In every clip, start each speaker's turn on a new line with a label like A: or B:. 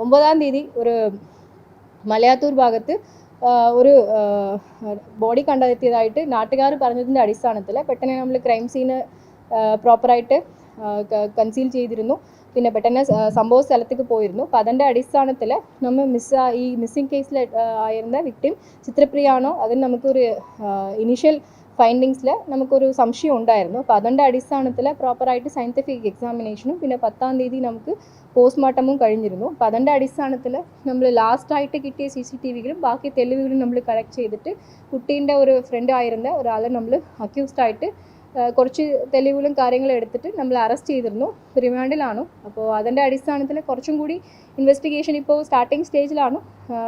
A: 9-ാം തീയതി ഒരു മലയാറ്റൂർ ഭാഗത്ത് ഒരു ബോഡി കണ്ടെത്തിയതായിട്ട് നാട്ടുകാർ പറഞ്ഞതിൻ്റെ അടിസ്ഥാനത്തിൽ പെട്ടെന്ന് നമ്മൾ ക്രൈം സീന് പ്രോപ്പറായിട്ട് കൺസീൽ ചെയ്തിരുന്നു. പിന്നെ പെട്ടെന്ന് സംഭവ സ്ഥലത്തേക്ക് പോയിരുന്നു. അപ്പോൾ അതിൻ്റെ അടിസ്ഥാനത്തിൽ നമ്മൾ ഈ മിസ്സിംഗ് കേസിൽ ആയിരുന്ന വിക്ടിം ചിത്രപ്രിയാണോ അതിന് നമുക്കൊരു ഇനീഷ്യൽ ഫൈൻഡിങ്സിൽ നമുക്കൊരു സംശയം ഉണ്ടായിരുന്നു. അപ്പോൾ അതിൻ്റെ അടിസ്ഥാനത്തിൽ പ്രോപ്പറായിട്ട് സയൻറ്റിഫിക് എക്സാമിനേഷനും പിന്നെ 10-ാം തീയതി നമുക്ക് പോസ്റ്റ്മോർട്ടമും കഴിഞ്ഞിരുന്നു. അപ്പോൾ അതിൻ്റെ അടിസ്ഥാനത്തിൽ നമ്മൾ ലാസ്റ്റായിട്ട് കിട്ടിയ CCTVകളും ബാക്കി തെളിവുകളും നമ്മൾ കളക്ട് ചെയ്തിട്ട് കുട്ടീൻ്റെ ഒരു ഫ്രണ്ട് ആയിരുന്ന ഒരാളെ നമ്മൾ അക്യൂസ്ഡായിട്ട് കുറച്ച് തെളിവുകളും കാര്യങ്ങളും എടുത്തിട്ട് നമ്മൾ അറസ്റ്റ് ചെയ്തിരുന്നു. റിമാൻഡിലാണ്. അപ്പോൾ അതിൻ്റെ അടിസ്ഥാനത്തിൽ കുറച്ചും കൂടി ഇൻവെസ്റ്റിഗേഷൻ ഇപ്പോൾ സ്റ്റാർട്ടിങ് സ്റ്റേജിലാണ്.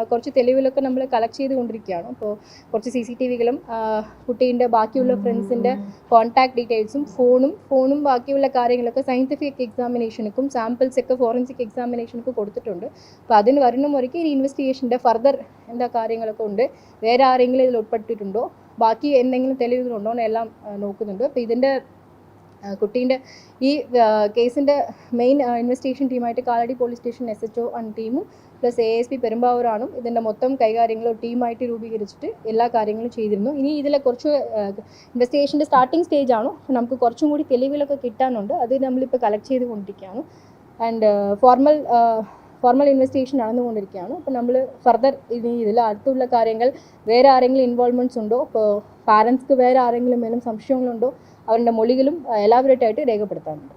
A: കുറച്ച് തെളിവുകളൊക്കെ നമ്മൾ കളക്ട് ചെയ്തുകൊണ്ടിരിക്കുകയാണ്. അപ്പോൾ കുറച്ച് CCTVകളും കുട്ടീൻ്റെ ബാക്കിയുള്ള ഫ്രണ്ട്സിൻ്റെ കോൺടാക്ട് ഡീറ്റെയിൽസും ഫോണും ബാക്കിയുള്ള കാര്യങ്ങളൊക്കെ സയൻറ്റിഫിക് എക്സാമിനേഷനും സാമ്പിൾസൊക്കെ ഫോറൻസിക് എക്സാമിനേഷനൊക്കെ കൊടുത്തിട്ടുണ്ട്. അപ്പോൾ അതിന് വരുന്ന മുറയ്ക്ക് ഈ ഇൻവെസ്റ്റിഗേഷൻ്റെ ഫർദർ എന്താ കാര്യങ്ങളൊക്കെ ഉണ്ട്, വേറെ ആരെങ്കിലും ഇതിൽ ഉൾപ്പെട്ടിട്ടുണ്ടോ, ബാക്കി എന്തെങ്കിലും തെളിവുകളുണ്ടോ എന്നെല്ലാം നോക്കുന്നുണ്ട്. അപ്പോൾ ഇതിൻ്റെ കുട്ടീൻ്റെ ഈ കേസിൻ്റെ മെയിൻ ഇൻവെസ്റ്റിഗേഷൻ ടീമായിട്ട് കാലടി പോലീസ് സ്റ്റേഷൻ SHO ടീമും പ്ലസ് ASP പെരുമ്പാവൂരാണ് ഇതിൻ്റെ മൊത്തം കൈകാര്യങ്ങളും ടീമായിട്ട് രൂപീകരിച്ചിട്ട് എല്ലാ കാര്യങ്ങളും ചെയ്തിരുന്നു. ഇനി ഇതിൽ കുറച്ച് ഇൻവെസ്റ്റിഗേഷൻ്റെ സ്റ്റാർട്ടിങ് സ്റ്റേജാണ്. നമുക്ക് കുറച്ചും കൂടി തെളിവുകളൊക്കെ കിട്ടാനുണ്ട്. അത് നമ്മളിപ്പോൾ കളക്ട് ചെയ്തുകൊണ്ടിരിക്കുകയാണ്. ആൻഡ് ഫോർമൽ ഇൻവെസ്റ്റിഗേഷൻ നടന്നുകൊണ്ടിരിക്കുകയാണ്. അപ്പോൾ നമ്മൾ ഫർദർ ഇതിൽ അടുത്തുള്ള കാര്യങ്ങൾ വേറെ ആരെങ്കിലും ഇൻവോൾവ്മെൻറ്റ്സ് ഉണ്ടോ, ഇപ്പോൾ പാരൻസ്ക്ക് വേറെ ആരെങ്കിലും മേലും സംശയങ്ങളുണ്ടോ, അവരുടെ മൊഴികളും എലാബറേറ്റ് ആയിട്ട് രേഖപ്പെടുത്താനുണ്ട്.